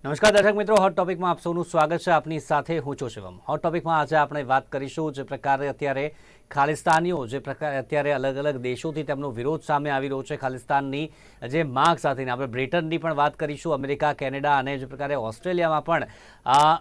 નમસ્કાર દર્શક મિત્રો, હોટ ટોપિકમાં આપ સૌનું સ્વાગત છે. આપની સાથે હું છું શિવમ. હોટ ટોપિકમાં આજે આપણે વાત કરીશું જે પ્રકારે અત્યારે ખાલિસ્તાનીઓ જે પ્રકારે અત્યારે અલગ અલગ દેશોથી તેમનો વિરોધ સામે આવી રહ્યો છે ખાલિસ્તાનની જે માંગ સાથેની. આપણે બ્રિટનની પણ વાત કરીશું, અમેરિકા, કેનેડા અને જે પ્રકારે ઓસ્ટ્રેલિયામાં પણ આ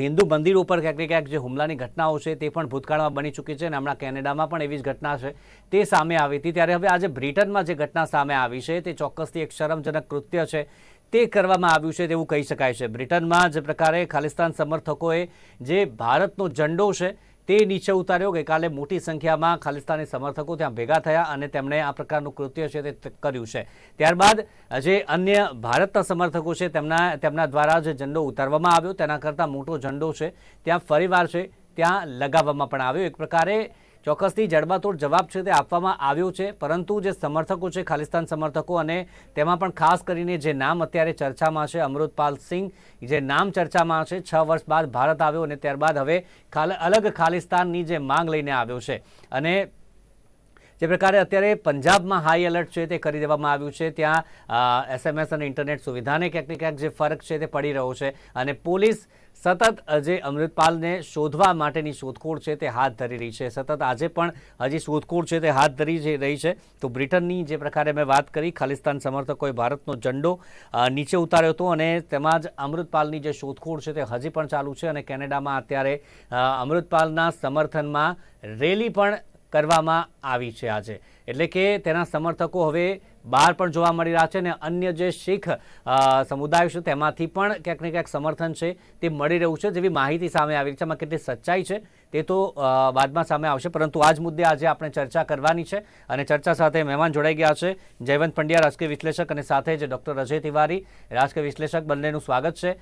હિન્દુ મંદિરો ઉપર ક્યાંક ને ક્યાંક જે હુમલાની ઘટનાઓ છે તે પણ ભૂતકાળમાં બની ચૂકી છે અને હમણાં કેનેડામાં પણ એવી જ ઘટના છે તે સામે આવી હતી. ત્યારે હવે આજે બ્રિટનમાં જે ઘટના સામે આવી છે તે ચોક્કસથી એક શરમજનક કૃત્ય છે તે કરવામાં આવ્યું છે તેવું કહી શકાય છે. બ્રિટનમાં જે પ્રકારે ખાલિસ્તાન સમર્થકોએ જે ભારતનો ઝંડો છે તે નીચે ઉતાર્યો. ગઈકાલે મોટી સંખ્યામાં ખાલિસ્તાની સમર્થકો ત્યાં ભેગા થયા અને તેમણે આ પ્રકારનું કૃત્ય છે તે કર્યું છે. ત્યારબાદ જે અન્ય ભારતના સમર્થકો છે તેમના દ્વારા જે ઝંડો ઉતારવામાં આવ્યો તેના કરતાં મોટો ઝંડો છે ત્યાં ફરીવાર છે ત્યાં લગાવવામાં પણ આવ્યો. એક પ્રકારે ચોક્કસથી જડબાતોડ જવાબ છે તે આપવામાં આવ્યો છે, પરંતુ જે સમર્થકો છે ખાલિસ્તાન સમર્થકો, અને તેમાં પણ ખાસ કરીને જે નામ અત્યારે ચર્ચામાં છે અમૃતપાલ સિંહ, જે નામ ચર્ચામાં છે, 6 વર્ષ બાદ ભારત આવ્યો અને ત્યારબાદ હવે અલગ ખાલિસ્તાનની જે માંગ લઈને આવ્યો છે. અને જે પ્રકારે અત્યારે પંજાબમાં હાઈ એલર્ટ છે તે કરી દેવામાં આવ્યું છે. ત્યાં SMS અને ઇન્ટરનેટ સુવિધાને ક્યાંક ને ક્યાંક જે ફરક છે તે પડી રહ્યો છે અને પોલીસ સતત જે અમૃતપાલને શોધવા માટેની શોધખોળ છે તે હાથ ધરી રહી છે. સતત આજે પણ હજી શોધખોળ છે તે હાથ ધરી રહી છે. તો બ્રિટનની જે પ્રકારે મેં વાત કરી, ખાલિસ્તાન સમર્થકોએ ભારતનો ઝંડો નીચે ઉતાર્યો હતો અને તેમાં જ અમૃતપાલની જે શોધખોળ છે તે હજી પણ ચાલુ છે. અને કેનેડામાં અત્યારે અમૃતપાલના સમર્થનમાં રેલી પણ કરવામાં આવી છે આજે. એટલે કે તેના સમર્થકો હવે બહાર પણ જોવા મળી રહ્યા છે અને અન્ય જે શીખ સમુદાય છે તેમાંથી પણ ક્યાંક ને ક્યાંક સમર્થન છે તે મળી રહ્યું છે, જેવી માહિતી સામે આવી રહી છે. આમાં કેટલી સચ્ચાઈ છે તે તો બાદમાં સામે આવશે, પરંતુ આ જ મુદ્દે આજે આપણે ચર્ચા કરવાની છે. અને ચર્ચા સાથે મહેમાન જોડાઈ ગયા છે જયવંત પંડ્યા, રાજકીય વિશ્લેષક, અને સાથે જ ડૉક્ટર અજય તિવારી, રાજકીય વિશ્લેષક. બંનેનું સ્વાગત છે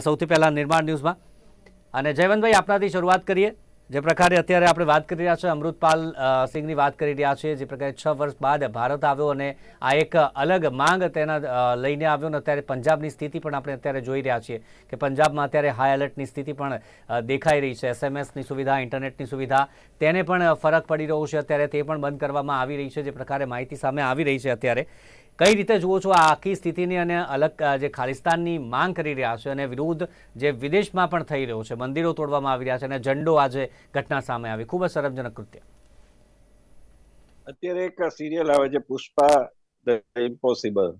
સૌથી પહેલા નિર્માણ ન્યૂઝમાં. અને જયવંતભાઈ, આપણાથી શરૂઆત કરીએ. જે પ્રકારે અત્યારે આપણે વાત કરી રહ્યા છીએ, અમૃતપાલ સિંહની વાત કરી રહ્યા છીએ, જે પ્રકારે 6 વર્ષ બાદ ભારત આવ્યો અને આ એક અલગ માંગ તેના લઈને આવ્યો. અને અત્યારે પંજાબની સ્થિતિ પણ આપણે અત્યારે જોઈ રહ્યા છીએ કે પંજાબમાં અત્યારે હાઈ એલર્ટની સ્થિતિ પણ દેખાઈ રહી છે. SMSની સુવિધા, ઇન્ટરનેટની સુવિધા, તેને પણ ફરક પડી રહ્યો છે અત્યારે, તે પણ બંધ કરવામાં આવી રહી છે. જે પ્રકારે માહિતી સામે આવી રહી છે અત્યારે, કઈ રીતે જુઓ છો આ આખી સ્થિતિની? અને અલગ જે ખાલિસ્તાનની માંગ કરી રહ્યા છે અને વિરોધ જે વિદેશમાં પણ થઈ રહ્યો છે, મંદિરો તોડવામાં આવી રહ્યા છે અને ઝંડો આજે ઘટના સામે આવી, ખૂબ જ શરમજનક કૃત્ય. અત્યારે એક સિરિયલ આવે છે પુષ્પા ધ ઇમ્પોસિબલ.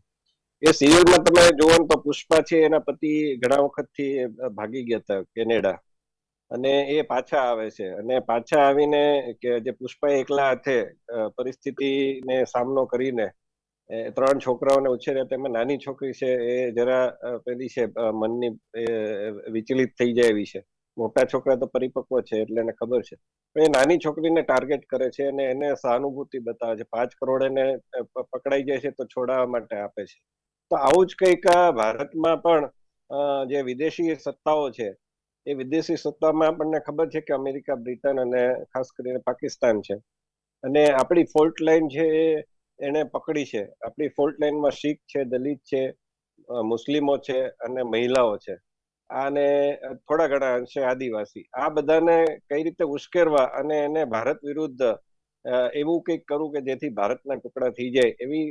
એ સિરિયલમાં તમે જોવો ને તો પુષ્પા છે એના પતિ ઘણા વખતથી ભાગી ગયા હતા કેનેડા, અને એ પાછા આવે છે. અને પાછા આવીને કે જે પુષ્પા એકલા હાથે પરિસ્થિતિને સામનો કરીને 3 છોકરાઓને ઉછેર્યા, તેમાં નાની છોકરી છે એ જરા પેલી છે મનની વિચલિત થઈ જાય એવી છે. મોટા છોકરા તો પરિપક્વ છે એટલે એને ખબર છે. એ નાની છોકરીને ટાર્ગેટ કરે છે અને એને સહાનુભૂતિ બતાવે છે. 5 કરોડ એને પકડાઈ જાય છે તો છોડાવવા માટે આપે છે. તો આવું જ કંઈક ભારતમાં પણ જે વિદેશી સત્તાઓ છે, એ વિદેશી સત્તામાં આપણને ખબર છે કે અમેરિકા, બ્રિટન અને ખાસ કરીને પાકિસ્તાન છે. અને આપણી ફોલ્ટ લાઈન છે એને પકડી છે. આપણી ફોલ્ટ લાઈનમાં શીખ છે, દલિત છે, મુસ્લિમો છે અને મહિલાઓ છે, અને થોડા ઘણા અંશે આદિવાસી. આ બધાને કઈ રીતે ઉશ્કેરવા અને એને ભારત વિરુદ્ધ એવું કંઈક કરવું કે જેથી ભારતના ટુકડા થઈ જાય, એવી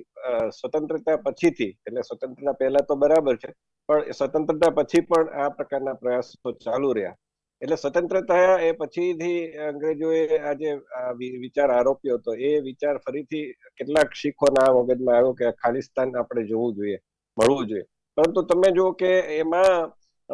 સ્વતંત્રતા પછીથી, એટલે સ્વતંત્રતા પહેલા તો બરાબર છે, પણ સ્વતંત્રતા પછી પણ આ પ્રકારના પ્રયાસો ચાલુ રહ્યા. એટલે સ્વતંત્રતા એ પછીથી અંગ્રેજોએ આ જે વિચાર આરોપ્યો હતો, એ વિચાર ફરીથી કેટલાક શીખોના મગજમાં આવ્યો કે ખાલિસ્તાન આપણે જોવું જોઈએ, મળવું જોઈએ. પરંતુ તમે જુઓ કે એમાં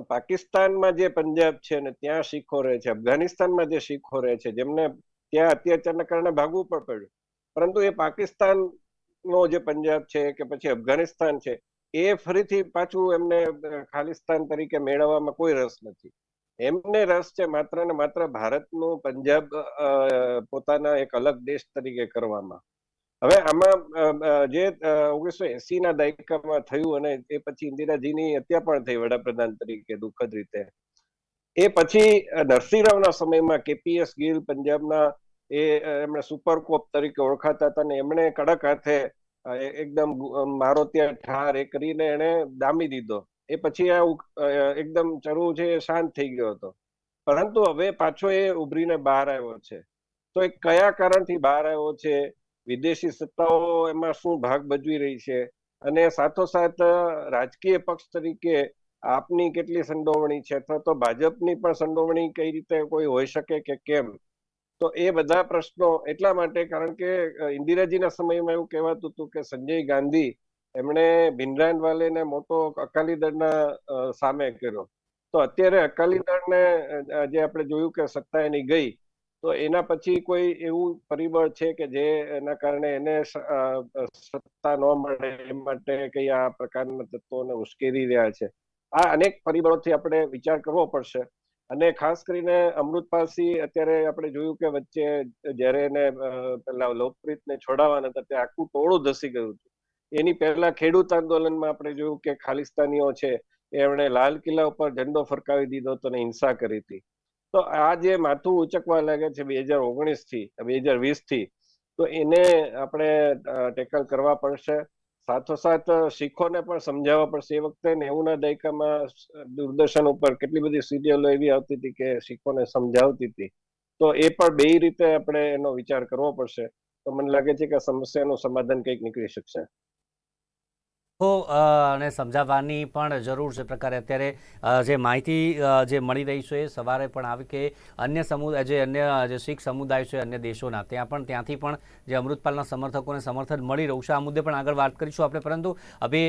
પાકિસ્તાનમાં જે પંજાબ છે ને ત્યાં શીખો રહે છે, અફઘાનિસ્તાનમાં જે શીખો રહે છે, જેમને ત્યાં અત્યાચારના કારણે ભાગવું પણ પડ્યું, પરંતુ એ પાકિસ્તાનનો જે પંજાબ છે કે પછી અફઘાનિસ્તાન છે, એ ફરીથી પાછું એમને ખાલિસ્તાન તરીકે મેળવવામાં કોઈ રસ નથી. એમને રસ છે માત્ર ને માત્ર ભારતનું પંજાબ પોતાના એક અલગ દેશ તરીકે કરવામાં. હવે આમાં જે 1980 ના દાયકામાં થયું અને એ પછી ઇન્દિરાજીની હત્યા પણ થઈ વડાપ્રધાન તરીકે દુઃખદ રીતે. એ પછી નરસિંહ રાવના સમયમાં KPS ગિલ પંજાબના એમણે સુપરકોપ તરીકે ઓળખાતા હતા, ને એમણે કડક હાથે એકદમ મારો ત્યાં ઠાર એ કરીને એને ડામી દીધો. એ પછી આ એકદમ ચરુ છે એ શાંત થઈ ગયો હતો, પરંતુ હવે પાછો એ ઉભરીને બહાર આવ્યો છે. તો એ કયા કારણથી બહાર આવ્યો છે, વિદેશી સત્તાઓ એમાં શું ભાગ ભજવી રહી છે, અને સાથોસાથ રાજકીય પક્ષ તરીકે આપની કેટલી સંડોવણી છે અથવા તો ભાજપની પણ સંડોવણી કઈ રીતે કોઈ હોઈ શકે કે કેમ, તો એ બધા પ્રશ્નો એટલા માટે કારણ કે ઇન્દિરાજીના સમયમાં એવું કહેવાતું હતું કે સંજય ગાંધી એમણે ભીમરાનવાલેને મોટો અકાલી દળના સામે કર્યો. તો અત્યારે અકાલી દળને જે આપણે જોયું કે સત્તા એની ગઈ, તો એના પછી કોઈ એવું પરિબળ છે કે જે એના કારણે એને સત્તા ન મળે એ માટે કઈ આ પ્રકારના તત્વોને ઉશ્કેરી રહ્યા છે. આ અનેક પરિબળોથી આપણે વિચાર કરવો પડશે. અને ખાસ કરીને અમૃતપાલસિંહ અત્યારે આપણે જોયું કે વચ્ચે જયારે એને પેલા લોકપ્રીતને છોડાવવાના હતા ત્યાં આખું ટોળું ધસી ગયું હતું. એની પહેલા ખેડૂત આંદોલનમાં આપણે જોયું કે ખાલિસ્તાનીઓ છે એમણે લાલ કિલ્લા ઉપર ઝંડો ફરકાવી દીધો હતો અને હિંસા કરી હતી. તો આ જે માથું ઉચકવા લાગે છે 2019 થી 2020 થી, તો એને આપણે ટેકલ કરવા પડશે. સાથોસાથ શીખોને પણ સમજાવવા પડશે. એ વખતે 90ના દાયકામાં દૂરદર્શન ઉપર કેટલી બધી સિરિયલો એવી આવતી હતી કે શીખોને સમજાવતી હતી. તો એ પણ બે રીતે આપણે એનો વિચાર કરવો પડશે. તો મને લાગે છે કે સમસ્યાનું સમાધાન કંઈક નીકળી શકશે. તો અને સમજાવવાની પણ જરૂર છે. પ્રકારે અત્યારે જે માહિતી જે મળી રહી છે એ સવારે પણ આવી કે અન્ય સમુદાય જે શીખ સમુદાય છે અન્ય દેશોના ત્યાંથી પણ જે અમૃતપાલના સમર્થકોને સમર્થન મળી રહ્યું છે. આ मुद्दे पर आगे बात करीશું આપણે, परंतु अभी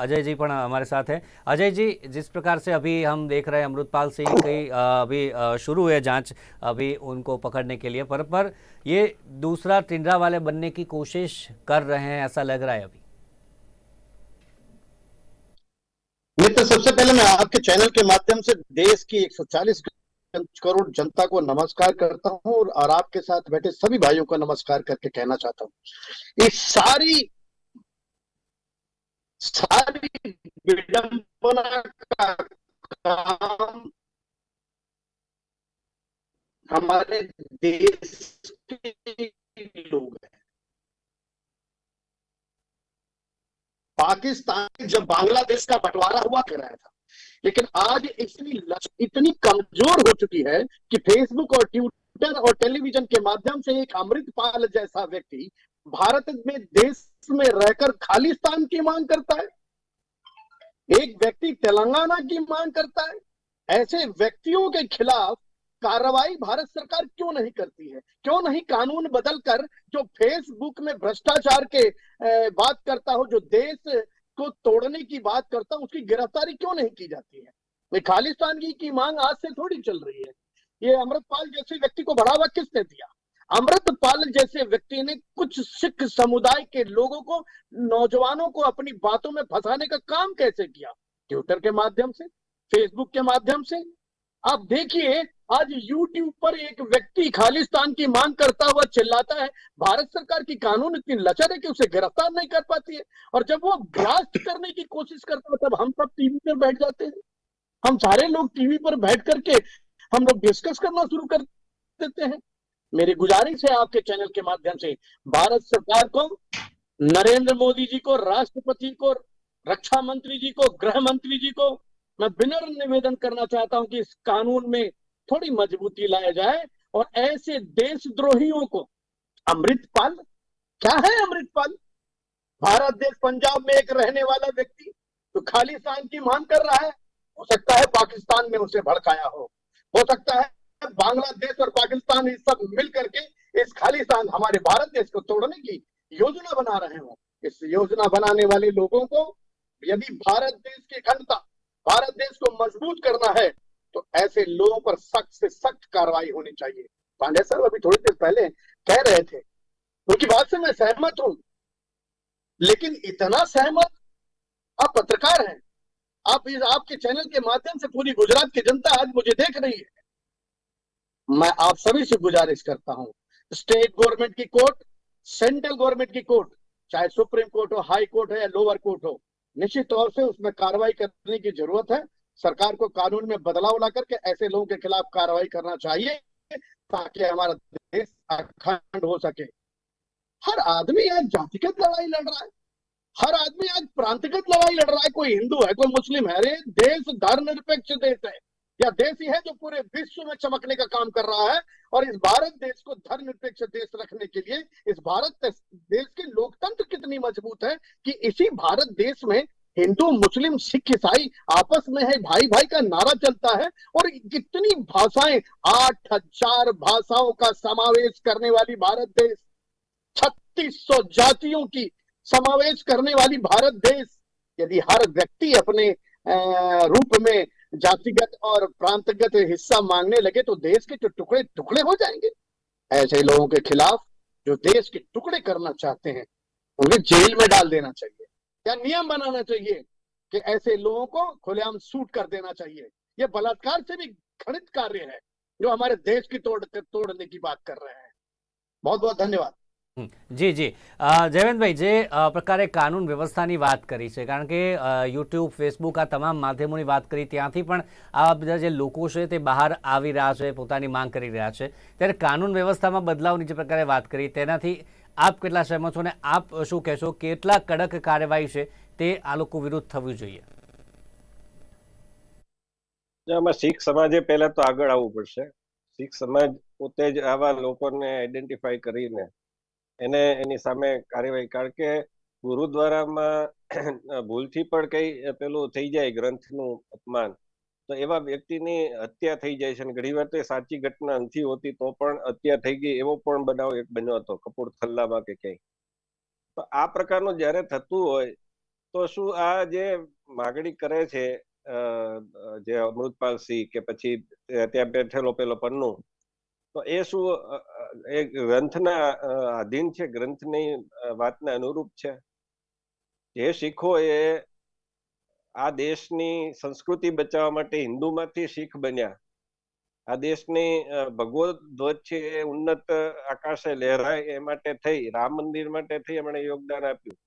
अजय जी पण हमारे साथ है। अजय जी, जिस प्रकार से अभी हम देख रहे हैं अमृतपाल सिंह की अभी शुरू है जांच अभी उनको पकड़ने के लिए, पर ये दूसरा टिंडरा वाले बनने की कोशिश कर रहे हैं ऐसा लग रहा है अभी। मित्र, सबसे पहले मैं आपके चैनल के माध्यम से देश की 140 करोड़ जनता को नमस्कार करता हूं और आपके साथ बैठे सभी भाइयों को नमस्कार करके कहना चाहता हूं, इस सारी विडंबना का काम हमारे देश के लोग हैं। पाकिस्तान जब बांग्लादेश का बंटवारा हुआ कर रहा था, लेकिन आज इतनी कमजोर हो चुकी है कि फेसबुक और ट्विटर और टेलीविजन के माध्यम से एक अमृतपाल जैसा व्यक्ति भारत में देश में रहकर खालिस्तान की मांग करता है, एक व्यक्ति तेलंगाना की मांग करता है। ऐसे व्यक्तियों के खिलाफ कार्रवाई भारत सरकार क्यों नहीं करती है? क्यों नहीं कानून बदलकर जो फेसबुक में भ्रष्टाचार के बात करता हो, जो देश को तोड़ने की बात करता हो, उसकी गिरफ्तारी क्यों नहीं की जाती है? खालिस्तान की मांग आज से थोड़ी चल रही है। ये अमृतपाल जैसे व्यक्ति को बढ़ावा किसने दिया? अमृतपाल जैसे व्यक्ति ने कुछ सिख समुदाय के लोगों को, नौजवानों को अपनी बातों में फंसाने का काम कैसे किया? ट्विटर के माध्यम से, फेसबुक के माध्यम से। आप देखिए, आज यूट्यूब पर एक व्यक्ति खालिस्तान की मांग करता हुआ चिल्लाता है, भारत सरकार की कानून इतनी लचर है कि उसे गिरफ्तार नहीं कर पाती है, और जब वो ब्लास्ट करने की कोशिश करता है तब हम सब टीवी पर बैठ जाते हैं। हम सारे लोग टीवी पर बैठ करके हम लोग डिस्कस करना शुरू कर देते हैं। मेरी गुजारिश है आपके चैनल के माध्यम से भारत सरकार को, नरेंद्र मोदी जी को, राष्ट्रपति को, रक्षा मंत्री जी को, गृह मंत्री जी को मैं विनम्र निवेदन करना चाहता हूं कि इस कानून में थोड़ी मजबूती लाया जाए और ऐसे देशद्रोहियों को, अमृतपाल क्या है? अमृतपाल भारत देश पंजाब में एक रहने वाला व्यक्ति तो खालिस्तान की मांग कर रहा है। हो सकता है पाकिस्तान में उसे भड़काया हो सकता है बांग्लादेश और पाकिस्तान ये सब मिल करके इस खालिस्तान हमारे भारत देश को तोड़ने की योजना बना रहे हो। इस योजना बनाने वाले लोगों को यदि भारत देश की अखंडता, भारत देश को मजबूत करना है तो ऐसे लोगों पर सख्त से सख्त कार्रवाई होनी चाहिए। पांडे साहब अभी थोड़ी देर पहले कह रहे थे, उनकी बात से मैं सहमत हूं, लेकिन इतना सहमत, आप पत्रकार हैं, आपके चैनल के माध्यम से पूरी गुजरात की जनता आज मुझे देख रही है। मैं आप सभी से गुजारिश करता हूं, स्टेट गवर्नमेंट की कोर्ट, सेंट्रल गवर्नमेंट की कोर्ट, चाहे सुप्रीम कोर्ट हो, हाई कोर्ट हो या लोअर कोर्ट हो, निश्चित तौर से उसमें कार्रवाई करने की जरूरत है। सरकार को कानून में बदलाव ला करके ऐसे लोगों के खिलाफ कार्रवाई करना चाहिए ताकि हमारा देश अखंड हो सके। हर आदमी आज जातिगत लड़ाई लड़ रहा है, हर आदमी आज प्रांतिगत लड़ाई लड़ रहा है। कोई हिंदू है, कोई मुस्लिम है। अरे देश धर्मनिरपेक्ष देश है, या देश ही है जो पूरे विश्व में चमकने का काम कर रहा है। और इस भारत देश को धर्मनिरपेक्ष देश रखने के लिए इस भारत देश के लोकतंत्र कितनी मजबूत है कि इसी भारत देश में हिंदू मुस्लिम सिख ईसाई आपस में है, भाई भाई का नारा चलता है। और कितनी भाषाएं, 8,000 भाषाओं का समावेश करने वाली भारत देश, 3600 जातियों की समावेश करने वाली भारत देश, यदि हर व्यक्ति अपने रूप में जातिगत और प्रांतगत हिस्सा मांगने लगे तो देश के जो टुकड़े टुकड़े हो जाएंगे। ऐसे लोगों के खिलाफ जो देश के टुकड़े करना चाहते हैं उन्हें जेल में डाल देना चाहिए, या नियम बनाना चाहिए कि ऐसे लोगों को खुलेआम शूट कर देना चाहिए। यह बलात्कार से भी घृणित कार्य है जो हमारे देश की तोड़ने की बात कर रहे हैं। बहुत बहुत धन्यवाद। જી જી જયવંતભાઈ, જે પ્રકારે કાનૂન વ્યવસ્થાની વાત કરી છે, કારણ કે યુટ્યુબ, ફેસબુક, આ તમામ માધ્યમોની વાત કરી, ત્યાંથી પણ આ બધા જે લોકો છે તે બહાર આવી રહ્યા છે, પોતાની માંગ કરી રહ્યા છે, ત્યારે કાનૂન વ્યવસ્થામાં બદલાવની જે પ્રકારે વાત કરી તેનાથી આપ કેટલા સહેમત છો અને આપ શું કહેશો, કેટલા કડક કાર્યવાહી છે તે આ લોકો વિરુદ્ધ થવી જોઈએ? આમાં શીખ સમાજે પહેલા તો આગળ આવવું પડશે. શીખ સમાજ પોતે જ આવા લોકોને આઈડેન્ટિફાઈ કરીને એને એની સામે કાર્યવાહી, કારણ કે ગુરુદ્વારામાં ભૂલથી પણ કઈ પેલું થઈ જાય ગ્રંથનું અપમાન, તો એવા વ્યક્તિની હત્યા થઈ જાય છે. અને ઘણી વાર તો એ સાચી ઘટના નથી હોતી તો પણ હત્યા થઈ ગઈ, એવો પણ બનાવ એક બન્યો હતો કપૂરથલ્લામાં કે ક્યાંય. તો આ પ્રકારનું જ્યારે થતું હોય તો શું આ જે માગણી કરે છે જે અમૃતપાલ સિંહ કે પછી ત્યાં બેઠેલો પેલો પન્નુ, તો એ શું એ ગ્રંથના આધીન છે? ગ્રંથની વાતને અનુરૂપ છે? જે શીખો એ આ દેશની સંસ્કૃતિ બચાવવા માટે હિન્દુમાંથી શીખ બન્યા, આ દેશની ભગવો ધ્વજ છે એ ઉન્નત આકાશે લહેરાય એ માટે થઈ, રામ મંદિર માટે થઈ એમણે યોગદાન આપ્યું.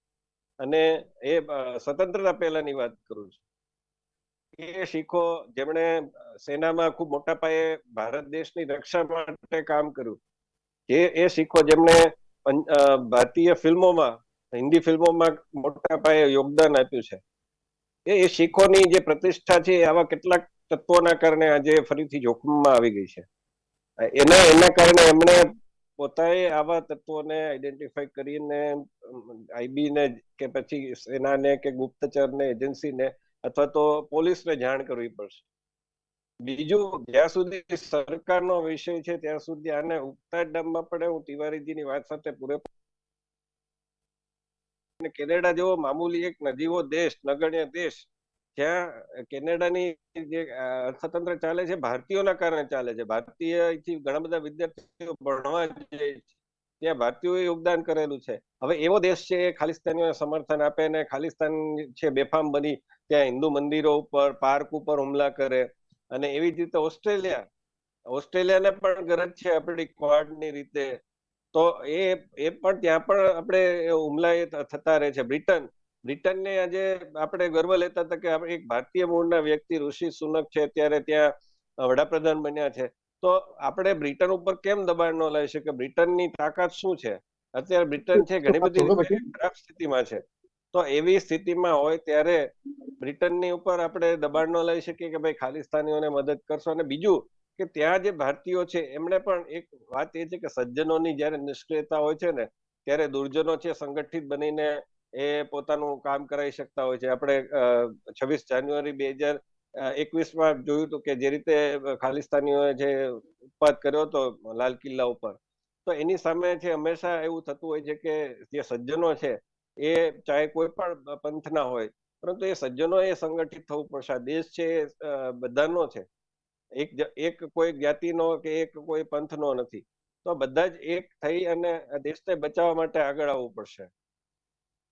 અને એ સ્વતંત્રતા પહેલાની વાત કરું છું. એ શીખો જેમણે સેનામાં ખૂબ મોટા પાયે ભારત દેશની રક્ષા માટે કામ કર્યું, એ શીખો જેમણે ભારતીય ફિલ્મોમાં, હિન્દી ફિલ્મોમાં મોટા પાયે યોગદાન આપ્યું છે, એ શીખોની જે પ્રતિષ્ઠા છે આવા કેટલાક તત્વોના કારણે આજે ફરીથી જોખમમાં આવી ગઈ છે. એના કારણે એમણે પોતાએ આવા તત્વોને આઈડેન્ટિફાઈ કરીને આઈબીને કે પછી સેનાને કે ગુપ્તચરને, એજન્સીને અથવા તો પોલીસને જાણ કરવી પડશે. બીજું, જ્યાં સુધી સરકારનો વિષય છે ત્યાં સુધી આને ઉગતા ડામમાં પડે. હું તિવારીજીની વાત સાથે પૂરેપૂરો, કેનેડા જેવો મામૂલી એક નજીવો દેશ, નગણ્ય દેશ, જ્યાં કેનેડાની જે અર્થતંત્ર ચાલે છે ભારતીયોના કારણે ચાલે છે, ભારતીયથી ઘણા બધા વિદ્યાર્થીઓ ભણવા જાય છે, ત્યાં ભારતીયોએ યોગદાન કરેલું છે. હવે એવો દેશ છે એ ખાલિસ્તાનીઓને સમર્થન આપે ને ખાલિસ્તાન છે બેફામ બની ત્યાં હિન્દુ મંદિરો ઉપર, પાર્ક ઉપર હુમલા કરે. અને એવી જ રીતે ઓસ્ટ્રેલિયાને પણ ગરજ છે આપણી ક્વાડની રીતે, તો એ પણ ત્યાં પણ આપણે હુમલા થતા રહે છે. બ્રિટનને આજે આપણે ગર્વ લેતા હતા કે એક ભારતીય મૂળના વ્યક્તિ ઋષિ સુનક છે અત્યારે ત્યાં વડાપ્રધાન બન્યા છે. તો આપણે બ્રિટન ઉપર કેમ દબાણ ન લઈ શકીએ? બ્રિટનની તાકાત શું છે? અત્યારે બ્રિટન છે ઘણી બધી રીતે ખરાબ સ્થિતિમાં છે. તો એવી સ્થિતિમાં હોય ત્યારે બ્રિટનની ઉપર આપણે દબાણ ન લઈ શકીએ કે ભાઈ ખાલિસ્તાનીઓને મદદ કરશો. અને બીજું કે ત્યાં જે ભારતીયો છે એમણે પણ એક વાત એ છે કે સજ્જનોની જયારે નિષ્ક્રિયતા હોય છે ને ત્યારે દુર્જનો છે સંગઠિત બનીને એ પોતાનું કામ કરાવી શકતા હોય છે. આપણે 26 જાન્યુઆરી 2021માં જોયું હતું કે જે રીતે ખાલિસ્તાનીઓએ જે ઉત્પાત કર્યો હતો લાલ કિલ્લા ઉપર, તો એની સામે છે હંમેશા એવું થતું હોય છે કે જે સજ્જનો છે એ ચાહે કોઈ પણ પંથના હોય, પરંતુ એ સજ્જનો એ સંગઠિત થવું પડશે. આ દેશ છે બધાનો છે, એક કોઈ જ્ઞાતિનો કે એક કોઈ પંથનો નથી. તો બધા જ એક થઈ અને દેશને બચાવવા માટે આગળ આવવું પડશે.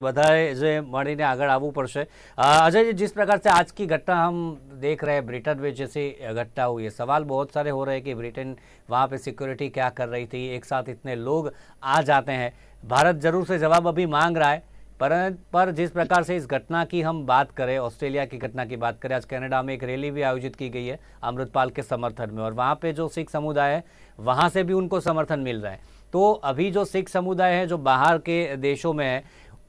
बधाए जे मणिने आगे आवવું પડશે। अजय जी, जिस प्रकार से आज की घटना हम देख रहे हैं, ब्रिटेन में जैसी घटना हुई है, सवाल बहुत सारे हो रहे हैं कि ब्रिटेन वहाँ पे सिक्योरिटी क्या कर रही थी, एक साथ इतने लोग आ जाते हैं। भारत जरूर से जवाब अभी मांग रहा है, पर जिस प्रकार से इस घटना की हम बात करें, ऑस्ट्रेलिया की घटना की बात करें, आज कनाडा में एक रैली भी आयोजित की गई है अमृतपाल के समर्थन में, और वहाँ पे जो सिख समुदाय है वहाँ से भी उनको समर्थन मिल रहा है। तो अभी जो सिख समुदाय है जो बाहर के देशों में है,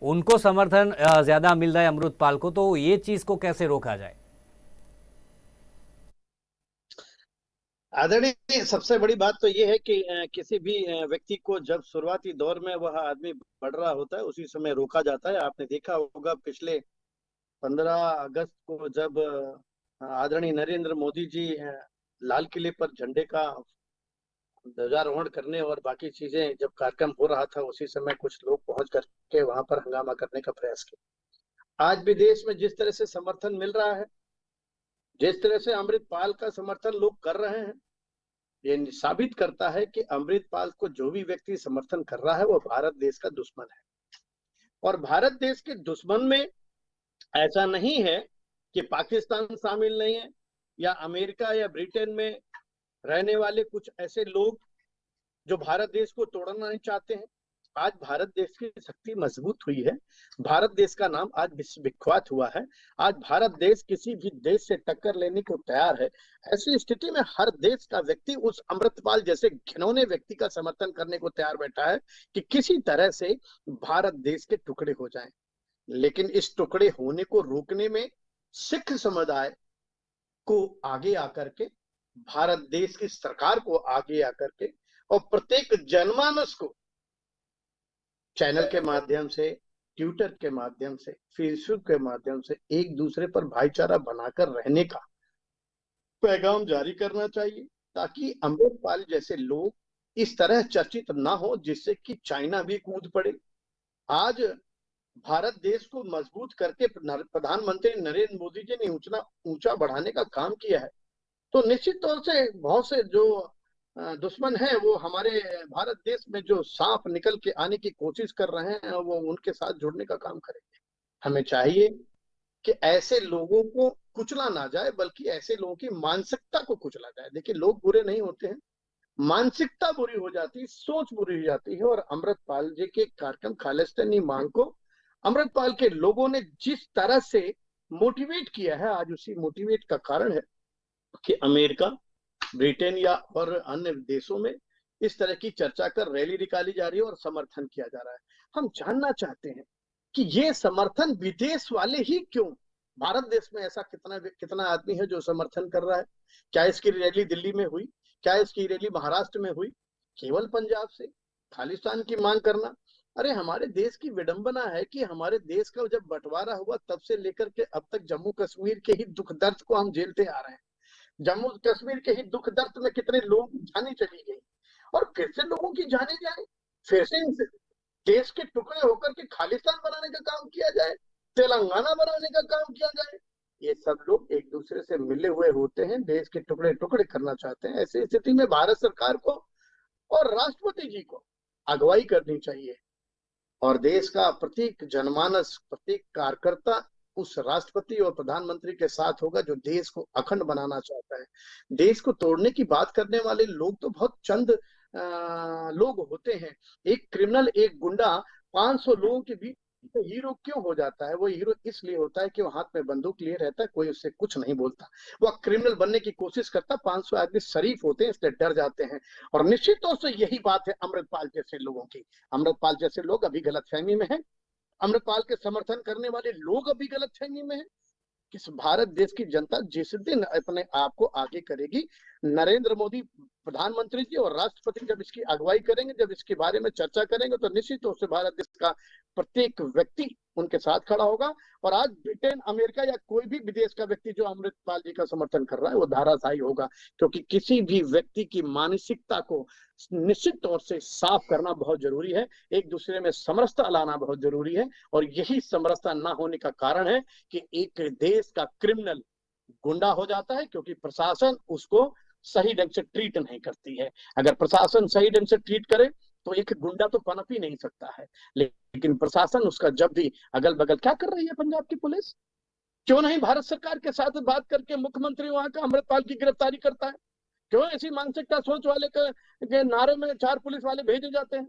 उनको समर्थन ज्यादा मिल रहा है अमृतपाल को, तो ये चीज को कैसे रोका जाए? आदरणीय, सबसे बड़ी बात तो ये है कि किसी भी व्यक्ति को जब शुरुआती दौर में वह आदमी बढ़ रहा होता है उसी समय रोका जाता है। आपने देखा होगा पिछले 15 अगस्त को जब आदरणीय नरेंद्र मोदी जी लाल किले पर झंडे का ध्वजारोहण करने और बाकी चीजें जब कार्यक्रम हो रहा था, उसी समय कुछ लोग पहुंच करके वहां पर हंगामा करने का प्रयास किया। आज भी देश में जिस तरह से समर्थन मिल रहा है, जिस तरह से अमृतपाल का समर्थन लोग कर रहे हैं, ये साबित करता है कि अमृतपाल को जो भी व्यक्ति समर्थन कर रहा है वो भारत देश का दुश्मन है। और भारत देश के दुश्मन में ऐसा नहीं है कि पाकिस्तान शामिल नहीं है या अमेरिका या ब्रिटेन में रहने वाले कुछ ऐसे लोग जो भारत देश को तोड़ना नहीं चाहते हैं। आज भारत देश की शक्ति मजबूत हुई है, भारत देश का नाम आज विश्व विख्यात हुआ है। आज भारत देश किसी भी देश से टक्कर लेने को तैयार है। ऐसी स्थिति में हर देश का व्यक्ति उस अमृतपाल जैसे घिनौने व्यक्ति का समर्थन करने को तैयार बैठा है कि किसी तरह से भारत देश के टुकड़े हो जाएं। लेकिन इस टुकड़े होने को रोकने में सिख समुदाय को आगे आकर के, भारत देश की सरकार को आगे आकर के और प्रत्येक जनमानस को चैनल के माध्यम से, ट्विटर के माध्यम से, फेसबुक के माध्यम से एक दूसरे पर भाईचारा बनाकर रहने का पैगाम जारी करना चाहिए, ताकि अमृतपाल जैसे लोग इस तरह चर्चित ना हो जिससे कि चाइना भी कूद पड़े। आज भारत देश को मजबूत करके प्रधानमंत्री नरेंद्र मोदी जी ने ऊंचा बढ़ाने का काम किया है। तो निश्चित तौर से बहुत से जो दुश्मन है वो हमारे भारत देश में जो सांप निकल के आने की कोशिश कर रहे हैं, वो उनके साथ जुड़ने का काम करेंगे। हमें चाहिए कि ऐसे लोगों को कुचला ना जाए, बल्कि ऐसे लोगों की मानसिकता को कुचला जाए। देखिए, लोग बुरे नहीं होते हैं, मानसिकता बुरी हो जाती है, सोच बुरी हो जाती है। और अमृतपाल जी के कार्यक्रम खालिस्तानी मांग को अमृतपाल के लोगों ने जिस तरह से मोटिवेट किया है, आज उसी मोटिवेट का कारण है कि अमेरिका, ब्रिटेन या और अन्य देशों में इस तरह की चर्चा कर रैली निकाली जा रही है और समर्थन किया जा रहा है। हम जानना चाहते हैं कि ये समर्थन विदेश वाले ही क्यों, भारत देश में ऐसा कितना आदमी है जो समर्थन कर रहा है? क्या इसकी रैली दिल्ली में हुई? क्या इसकी रैली महाराष्ट्र में हुई? केवल पंजाब से खालिस्तान की मांग करना। अरे, हमारे देश की विडंबना है कि हमारे देश का जब बंटवारा हुआ तब से लेकर के अब तक जम्मू कश्मीर के ही दुख दर्द को हम झेलते आ रहे हैं। जम्मू कश्मीर के ही दुख दर्द में कितने लोग जाने चली गई और फिर से लोगों की जाने जाए, फिर से देश के टुकड़े होकर के खालिस्तान बनाने का काम किया जाए, तेलंगाना बनाने का काम किया जाए। ये सब लोग एक दूसरे से मिले हुए होते हैं, देश के टुकड़े टुकड़े करना चाहते हैं। ऐसी स्थिति में भारत सरकार को और राष्ट्रपति जी को अगुवाई करनी चाहिए और देश का प्रत्येक जनमानस, प्रत्येक कार्यकर्ता उस राष्ट्रपति और प्रधानमंत्री के साथ होगा जो देश को अखंड बनाना चाहता है। देश को तोड़ने की बात करने वाले लोग तो बहुत चंद लोग होते हैं। एक क्रिमिनल, एक गुंडा 500 लोगों के बीच हीरो क्यों हो जाता है? वो हीरो इसलिए होता है कि वो हाथ में बंदूक लिए रहता है, कोई उससे कुछ नहीं बोलता। वो क्रिमिनल बनने की कोशिश करता, 500 आदमी शरीफ होते हैं इसलिए डर जाते हैं। और निश्चित तौर से यही बात है अमृतपाल जैसे लोगों की। अमृतपाल जैसे लोग अभी गलतफहमी में है, अमृतपाल के समर्थन करने वाले लोग अभी गलतफहमी में है कि भारत देश की जनता जिस दिन अपने आप को आगे करेगी, नरेंद्र मोदी प्रधानमंत्री जी और राष्ट्रपति जब इसकी अगुवाई करेंगे, जब इसके बारे में चर्चा करेंगे, तो निश्चित रूप से भारत देश का प्रत्येक व्यक्ति उनके साथ खड़ा होगा। और आज ब्रिटेन, अमेरिका या कोई भी विदेश का व्यक्ति जो अमृतपाल जी का समर्थन कर रहा है वो धाराशायी होगा, क्योंकि किसी भी व्यक्ति की मानसिकता को निश्चित तौर से साफ करना बहुत जरूरी है, एक दूसरे में समरसता लाना बहुत जरूरी है। और यही समरसता ना होने का कारण है कि एक देश का क्रिमिनल गुंडा हो जाता है, क्योंकि प्रशासन उसको सही ढंग से ट्रीट नहीं करती है। अगर प्रशासन सही ढंग से ट्रीट करे तो एक गुंडा तो पनप ही नहीं सकता है, लेकिन प्रशासन उसका जब भी अगल बगल, क्या कर रही है पंजाब की पुलिस? क्यों नहीं भारत सरकार के साथ बात करके मुख्यमंत्री वहां का अमृतपाल की गिरफ्तारी करता है? क्यों ऐसी मानसिकता सोच वाले के नारे में 4 पुलिस वाले भेजे जाते हैं?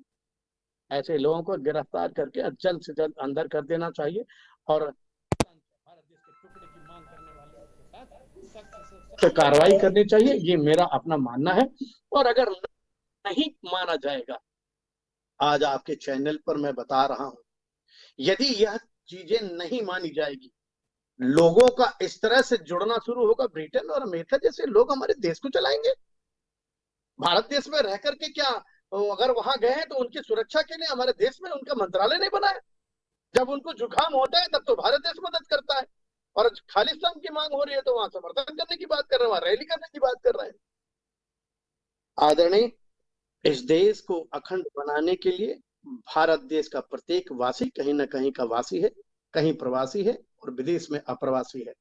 ऐसे लोगों को गिरफ्तार करके जल्द से जल्द अंदर कर देना चाहिए और भारत देश के टुकड़े की मांग करने वालों के साथ सख्त कार्रवाई करनी चाहिए। ये मेरा अपना मानना है। और अगर नहीं माना जाएगा, आज आपके चैनल पर मैं बता रहा हूं, यदि यह चीजें नहीं मानी जाएगी, लोगों का इस तरह से जुड़ना शुरू होगा। ब्रिटेन और अमेरिका जैसे लोग हमारे देश को चलाएंगे। भारत देश में रह करके क्या अगर वहां गए हैं तो उनकी सुरक्षा के लिए हमारे देश में उनका मंत्रालय नहीं बना है? जब उनको जुकाम होता है तब तो भारत देश मदद करता है, और खालिस्तान की मांग हो रही है तो वहां समर्थन करने की बात कर रहे हैं, वहां रैली करने की बात कर रहे हैं। आदरणीय, इस देश को अखंड बनाने के लिए भारत देश का प्रत्येक वासी कहीं ना कहीं का वासी है, कहीं प्रवासी है और विदेश में अप्रवासी है।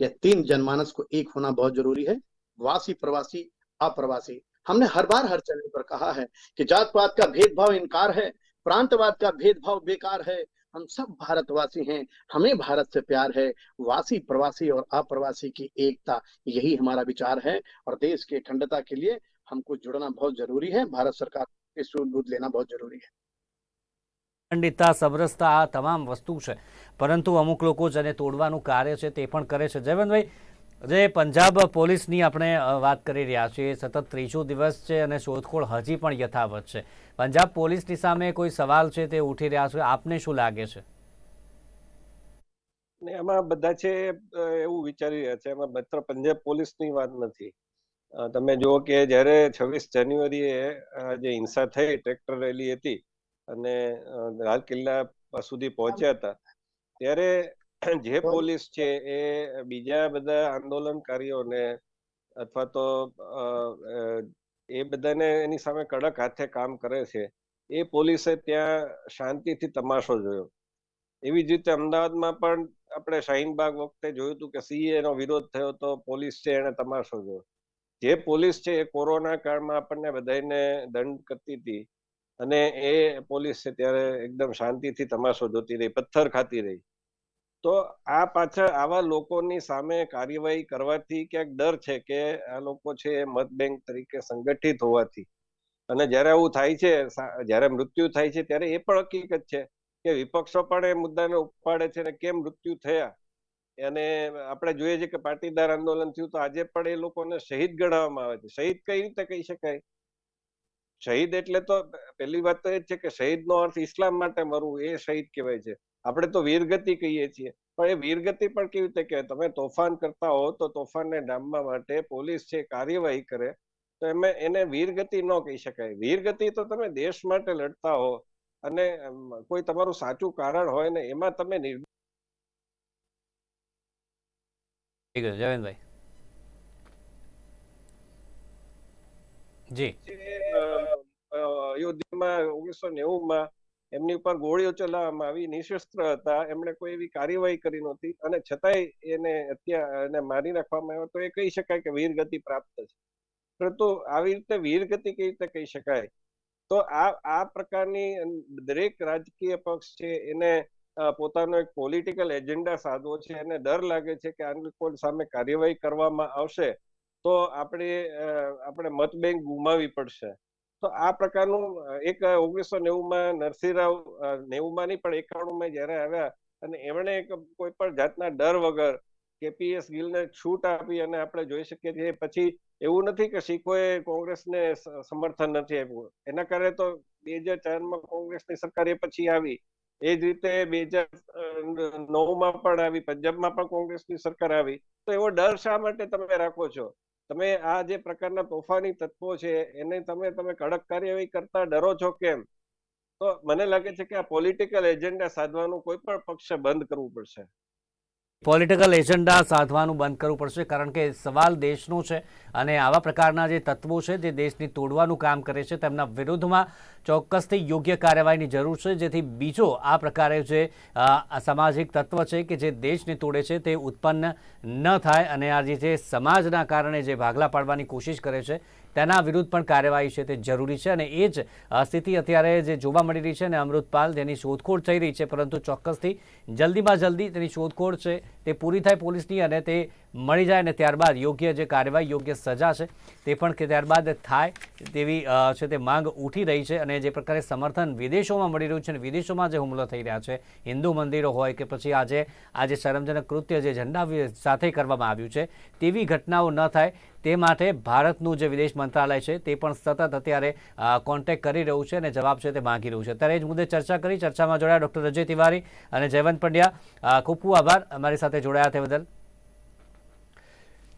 यह तीन जनमानस को एक होना बहुत जरूरी है, वासी, प्रवासी, अप्रवासी। हमने हर बार हर चैनल पर कहा है कि जात पात का भेदभाव इनकार है, प्रांतवाद का भेदभाव बेकार है। हम सब भारतवासी हैं, हमें भारत से प्यार है। वासी, प्रवासी और अप्रवासी की एकता, यही हमारा विचार है और देश की अखंडता के लिए हमको जुड़ना बहुत जरूरी है। भारत सरकार से सूझबूझ लेना बहुत जरूरी है। અખંડિતતા, સમરસતા આ તમામ વસ્તુ છે, પરંતુ અમુક લોકો જેને તોડવાનું કાર્ય છે તે પણ કરે છે. જયવંતભાઈ, જે પંજાબ પોલીસની આપણે વાત કરી રહ્યા છીએ, સતત ત્રીજો દિવસ છે અને શોધખોળ હજી પણ યથાવત છે. પંજાબ પોલીસની સામે કોઈ સવાલ છે તે ઉઠી રહ્યા છે, આપને શું લાગે છે? ને આમાં બધા છે એવું વિચારી રહ્યા છે, એમાં માત્ર પંજાબ પોલીસની વાત નથી. તમે જુઓ કે જ્યારે 26 જાન્યુઆરીએ જે હિંસા થઈ, ટ્રેક્ટર રેલી હતી અને લાલ કિલ્લા સુધી પહોંચ્યા હતા, ત્યારે જે પોલીસ છે એ બીજા બધા આંદોલનકારીઓને અથવા તો એ બધાને એની સામે કડક હાથે કામ કરે છે, એ પોલીસે ત્યાં શાંતિથી તમાશો જોયો. એવી જ રીતે અમદાવાદમાં પણ આપણે શાહીનબાગ વખતે જોયું હતું કે સીએ નો વિરોધ થયો તો પોલીસ છે એને તમાશો જોયો. જે પોલીસ છે એ કોરોના કાળમાં આપણને બધાને દંડ કરતી હતી અને એ પોલીસ છે ત્યારે એકદમ શાંતિથી તમાશો જોતી રહી, પથ્થર ખાતી રહી. તો આ પાછળ આવા લોકોની સામે કાર્યવાહી કરવાથી ક્યાંક ડર છે કે આ લોકો છે એ મત બેંક તરીકે સંગઠિત હોવાથી. અને જ્યારે આવું થાય છે, જ્યારે મૃત્યુ થાય છે, ત્યારે એ પણ હકીકત છે કે વિપક્ષો પણ એ મુદ્દાને ઉપાડે છે ને કેમ મૃત્યુ થયા. અને આપણે જોઈએ છે કે પાટીદાર આંદોલન થયું તો આજે પણ એ લોકોને શહીદ ગણવામાં આવે છે. શહીદ કઈ રીતે કહી શકાય? શહીદ એટલે તો પહેલી વાત તો એ જ છે કે શહીદનો અર્થ ઇસ્લામ માટે મરવું, એ શહીદ કહેવાય છે. આપણે તો વીરગતિ કહીએ છીએ, પણ એ વીરગતિ પણ કેવી રીતે કહેવાય? તમે તોફાન કરતા હો તો તોફાનને ડામવા માટે પોલીસ છે કાર્યવાહી કરે તો એને વીરગતિ ન કહી શકાય. વીરગતિ તો તમે દેશ માટે લડતા હો અને કોઈ તમારું સાચું કારણ હોય ને એમાં તમે ઠીક છે જયવંતભાઈ. જી, અયોધ્યામાં 1990માં એમની ઉપર ગોળીઓ ચલાવવામાં આવી, નિશસ્ત્ર હતા, એમણે કોઈ એવી કાર્યવાહી કરી નહોતી અને છતાંય એને મારી નાખવામાં આવ્યો, તો એ કહી શકાય કે વીરગતિ પ્રાપ્ત છે. પરંતુ આવી રીતે વીરગતિ કેવી રીતે કહી શકાય? તો આ પ્રકારની દરેક રાજકીય પક્ષ છે એને પોતાનો એક પોલિટિકલ એજન્ડા સાધવો છે. એને ડર લાગે છે કે આ લોકો સામે કાર્યવાહી કરવામાં આવશે તો આપણે મત બેંક ગુમાવી પડશે. તો આ પ્રકારનું એક 1990માં નરસિંહરાવ, 90માં નહીં પણ 91માં જયારે આવ્યા અને એમણે કોઈ પણ જાતના ડર વગર કેપીએસ ગિલને છૂટ આપી અને આપણે જોઈ શકીએ છીએ પછી એવું નથી કે શીખોએ કોંગ્રેસને સમર્થન નથી આપ્યું. એના કારણે તો 2004માં કોંગ્રેસની સરકાર એ પછી આવી. એ જ રીતે 2009માં પણ આવી, પંજાબમાં પણ કોંગ્રેસની સરકાર આવી. તો એવો ડર શા માટે તમે રાખો છો? તમે આ જે પ્રકારના તોફાની તત્વો છે એને તમે કડક કાર્યવાહી કરતા ડરો છો કેમ? તો મને લાગે છે કે આ પોલિટિકલ એજન્ડા સાધવાનું કોઈ પણ પક્ષે બંધ કરવું પડશે. પોલિટિકલ એજન્ડા સાધવાનું બંધ કરવું પડશે, કારણ કે સવાલ દેશનો છે અને આવા પ્રકારના જે તત્વો છે જે દેશની તોડવાનું કામ કરે છે તેમના વિરુદ્ધમાં ચોક્કસથી યોગ્ય કાર્યવાહીની જરૂર છે, જેથી બીજો આ પ્રકારે જે સામાજિક તત્વ છે કે જે દેશને તોડે છે તે ઉત્પન્ન ન થાય અને આ જે સમાજના કારણે જે ભાગલા પાડવાની કોશિશ કરે છે તેના વિરુદ્ધ પણ કાર્યવાહી છે તે જરૂરી છે. અને એ જ સ્થિતિ અત્યારે જે જોવા મળી રહી છે અને અમૃતપાલ જેની શોધખોળ થઈ રહી છે, પરંતુ ચોક્કસથી જલ્દીમાં જલ્દી તેની શોધખોળ છે તે પૂરી થાય પોલીસની અને તે મળી જાય અને ત્યારબાદ યોગ્ય જે કાર્યવાહી, યોગ્ય સજા છે તે પણ ત્યારબાદ થાય તેવી છે તે માંગ ઉઠી રહી છે. અને જે પ્રકારે સમર્થન વિદેશોમાં મળી રહ્યું છે અને વિદેશોમાં જે હુમલો થઈ રહ્યા છે, હિન્દુ મંદિરો હોય કે પછી આજે શરમજનક કૃત્ય જે ઝંડા સાથે કરવામાં આવ્યું છે તેવી ઘટનાઓ ન થાય તે માટે ભારતનું જે વિદેશ મંત્રાલય છે તે પણ સતત અત્યારે કોન્ટેક્ટ કરી રહ્યું છે અને જવાબ છે તે માંગી રહ્યું છે. અત્યારે એ જ મુદ્દે ચર્ચા કરી. ચર્ચામાં જોડાયા ડૉક્ટર અજય તિવારી અને જયવંત પંડ્યા. ખૂબ ખૂબ આભાર અમારી સાથે જોડાયા તે બદલ.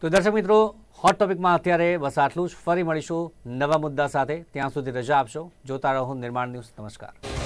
તો દર્શક મિત્રો, હોટ ટોપિકમાં અત્યારે બસ આટલું જ. ફરી મળીશું નવા મુદ્દા સાથે. ત્યાં સુધી રજા આપશો. જોતા રહો નિર્માણ ન્યૂઝ. નમસ્કાર.